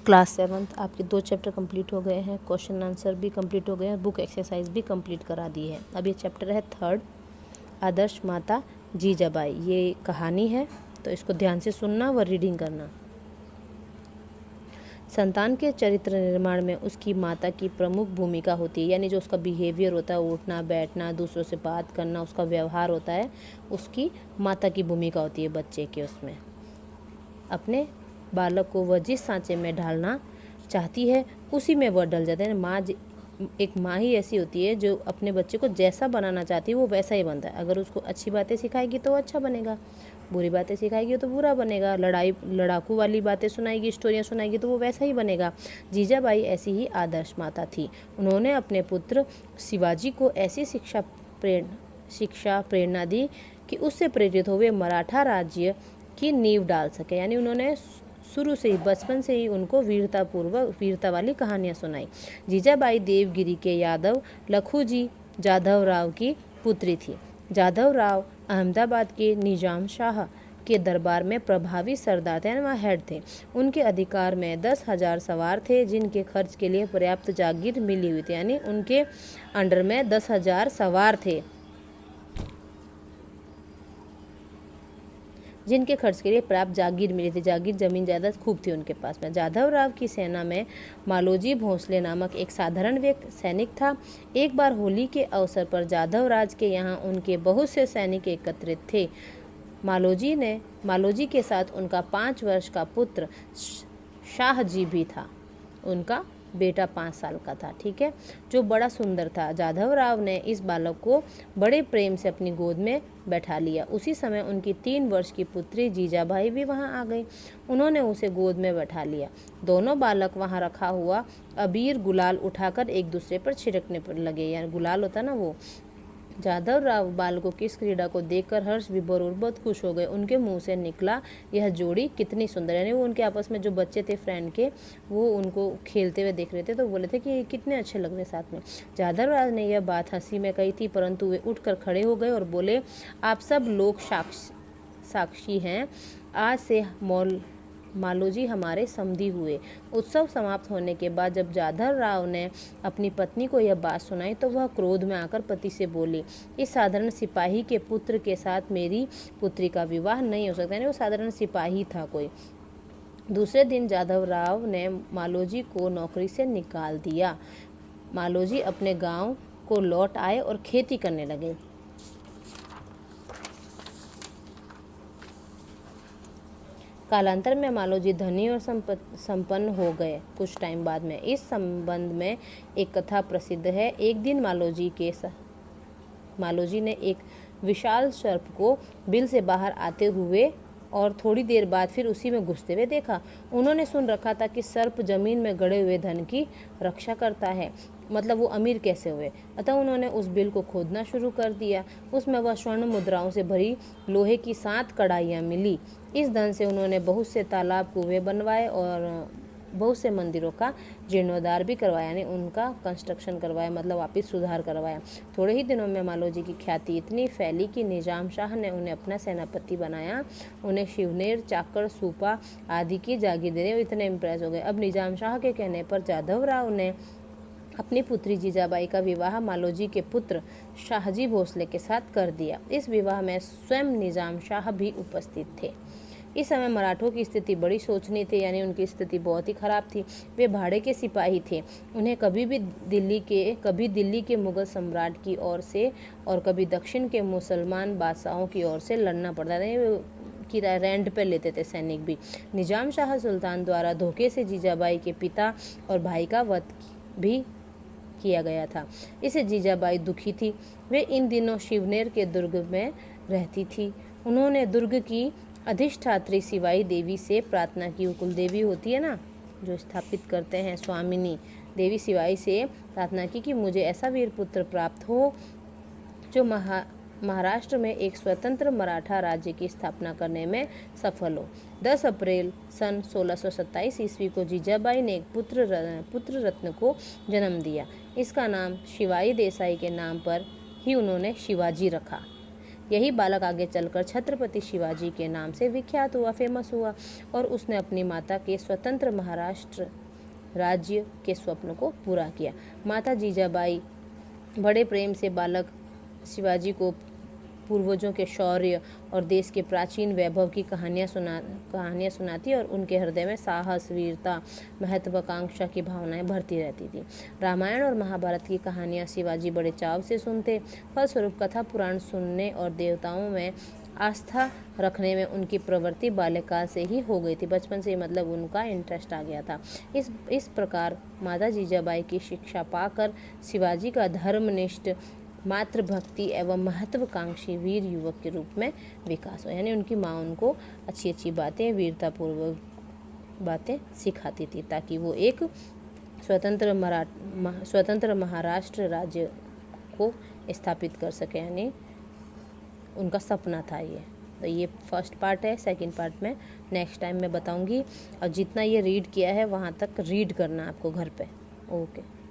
Class 7th आपके 2 chapter complete हो गए हैं, क्वेश्चन आंसर भी कंप्लीट हो गए हैं, बुक एक्सरसाइज भी कंप्लीट करा दी है। अब ये चैप्टर है 3rd, आदर्श माता जीजाबाई। ये कहानी है तो इसको ध्यान से सुनना व रीडिंग करना। संतान के चरित्र निर्माण में उसकी माता की प्रमुख भूमिका होती है, यानी जो उसका बिहेवियर होता है, उठना बैठना, दूसरों से बात करना, उसका व्यवहार होता है, उसकी माता की भूमिका होती है बच्चे के उसमें। अपने बालक को वह जिस सांचे में ढालना चाहती है उसी में वह ढल जाता है। एक माँ ही ऐसी होती है जो अपने बच्चे को जैसा बनाना चाहती है वो वैसा ही बनता है। अगर उसको अच्छी बातें सिखाएगी तो अच्छा बनेगा, बुरी बातें सिखाएगी तो बुरा बनेगा, लड़ाकू वाली बातें सुनाएगी, स्टोरियाँ सुनाएगी तो वो वैसा ही बनेगा। जीजाबाई ऐसी ही आदर्श माता थी। उन्होंने अपने पुत्र शिवाजी को ऐसी शिक्षा प्रेरणा दी कि उससे प्रेरित हुए मराठा राज्य की नींव डाल सके। यानी उन्होंने शुरू से ही, बचपन से ही उनको वीरता वाली कहानियाँ सुनाई। जीजाबाई देवगिरी के यादव लखूजी जाधव राव की पुत्री थी। जाधव राव अहमदाबाद के निजाम शाह के दरबार में प्रभावी सरदार थे, वह हेड थे। उनके अधिकार में 10,000 सवार थे जिनके खर्च के लिए पर्याप्त जागीर मिली हुई थी। यानी उनके अंडर में 10,000 सवार थे जिनके खर्च के लिए प्राप्त जागीर मिली थी। जागीर जमीन जायदाद खूब थी उनके पास में। जाधव राव की सेना में मालोजी भोंसले नामक एक साधारण सैनिक था। एक बार होली के अवसर पर जाधव राज के यहाँ उनके बहुत से सैनिक एकत्रित थे। मालोजी के साथ उनका 5 वर्ष का पुत्र शाहजी भी था। उनका बेटा 5 साल का था, ठीक है, जो बड़ा सुंदर था। जाधव राव ने इस बालक को बड़े प्रेम से अपनी गोद में बैठा लिया। उसी समय उनकी 3 वर्ष की पुत्री जीजाबाई भी वहां आ गई। उन्होंने उसे गोद में बैठा लिया। दोनों बालक वहां रखा हुआ अबीर गुलाल उठाकर एक दूसरे पर छिड़कने पर लगे। यानी गुलाल होता ना वो। जाधव राव बालकों की इस क्रीड़ा को देखकर हर्ष विभोर और बहुत खुश हो गए। उनके मुंह से निकला, यह जोड़ी कितनी सुंदर। यानी वो उनके आपस में जो बच्चे थे फ्रेंड के, वो उनको खेलते हुए देख रहे थे तो बोले थे कि ये कितने अच्छे लग रहे साथ में। जाधव राव ने यह बात हंसी में कही थी, परंतु वे उठकर खड़े हो गए और बोले, आप सब लोग साक्षी हैं, आज से मालोजी हमारे समधी हुए। उत्सव समाप्त होने के बाद जब जाधव राव ने अपनी पत्नी को यह बात सुनाई तो वह क्रोध में आकर पति से बोली, इस साधारण सिपाही के पुत्र के साथ मेरी पुत्री का विवाह नहीं हो सकता। यानी वो साधारण सिपाही था कोई। दूसरे दिन जाधव राव ने मालोजी को नौकरी से निकाल दिया। मालोजी अपने गांव को लौट आए और खेती करने लगे। कालांतर में मालोजी धनी और संपन्न हो गए। कुछ टाइम बाद में इस संबंध में एक कथा प्रसिद्ध है। एक दिन मालोजी ने एक विशाल सर्प को बिल से बाहर आते हुए और थोड़ी देर बाद फिर उसी में घुसते हुए देखा। उन्होंने सुन रखा था कि सर्प जमीन में गड़े हुए धन की रक्षा करता है, मतलब वो अमीर कैसे हुए। अतः उन्होंने उस बिल को खोदना शुरू कर दिया। उसमें वह स्वर्ण मुद्राओं से भरी लोहे की 7 कड़ाहियाँ मिली। इस धन से उन्होंने बहुत से तालाब कुएं बनवाए और बहुत से मंदिरों का जीर्णोद्धार भी करवाया, यानी उनका कंस्ट्रक्शन करवाया, मतलब वापस सुधार करवाया। थोड़े ही दिनों में मालोजी की ख्याति इतनी फैली कि निजाम शाह ने उन्हें अपना सेनापति बनाया। उन्हें शिवनेर, चाकड़, सूपा आदि की जागीर दे, इतने इम्प्रेस हो गए। अब निजाम शाह के कहने पर जाधव राव ने अपनी पुत्री जीजाबाई का विवाह मालोजी के पुत्र शाहजी भोसले के साथ कर दिया। इस विवाह में स्वयं निजाम शाह भी उपस्थित थे। इस समय मराठों की स्थिति बड़ी शोचनीय थी, यानी उनकी स्थिति बहुत ही खराब थी। वे भाड़े के सिपाही थे। उन्हें कभी दिल्ली के मुगल सम्राट की ओर से और कभी दक्षिण के मुसलमान बादशाहों की ओर से लड़ना पड़ता था। किराए रेंट पर लेते थे सैनिक भी। निजाम शाह सुल्तान द्वारा धोखे से जीजाबाई के पिता और भाई का वध भी किया गया था। इससे जीजाबाई दुखी थी। वे इन दिनों शिवनेर के दुर्ग में रहती थी। उन्होंने दुर्ग की अधिष्ठात्री शिवाई देवी से प्रार्थना की। कुल देवी होती है ना जो स्थापित करते हैं, स्वामिनी देवी शिवाई से प्रार्थना की कि मुझे ऐसा वीर पुत्र प्राप्त हो जो महाराष्ट्र में एक स्वतंत्र मराठा राज्य की स्थापना करने में सफल हो। 10 अप्रैल सन 1627 ईस्वी को जीजाबाई ने एक पुत्र रत्न को जन्म दिया। इसका नाम शिवाई देसाई के नाम पर ही उन्होंने शिवाजी रखा। यही बालक आगे चलकर छत्रपति शिवाजी के नाम से विख्यात हुआ, फेमस हुआ, और उसने अपनी माता के स्वतंत्र महाराष्ट्र राज्य के स्वप्न को पूरा किया। माता जीजाबाई बड़े प्रेम से बालक शिवाजी को पूर्वजों के शौर्य और देश के प्राचीन वैभव की कहानियाँ सुनाती और उनके हृदय में साहस, वीरता, महत्वाकांक्षा की भावनाएं भरती रहती थी। रामायण और महाभारत की कहानियाँ शिवाजी बड़े चाव से सुनते। फलस्वरूप कथा पुराण सुनने और देवताओं में आस्था रखने में उनकी प्रवृत्ति बाल्यकाल से ही हो गई थी। बचपन से मतलब उनका इंटरेस्ट आ गया था। इस प्रकार माता जीजाबाई की शिक्षा पाकर शिवाजी का धर्मनिष्ठ, मातृभक्ति एवं महत्वाकांक्षी वीर युवक के रूप में विकास हुआ। यानी उनकी माँ उनको अच्छी अच्छी बातें, वीरतापूर्वक बातें सिखाती थी ताकि वो एक स्वतंत्र महाराष्ट्र राज्य को स्थापित कर सके। यानी उनका सपना था ये। तो ये फर्स्ट पार्ट है। सेकंड पार्ट में नेक्स्ट टाइम मैं बताऊंगी। और जितना ये रीड किया है वहाँ तक रीड करना आपको घर पे। ओके।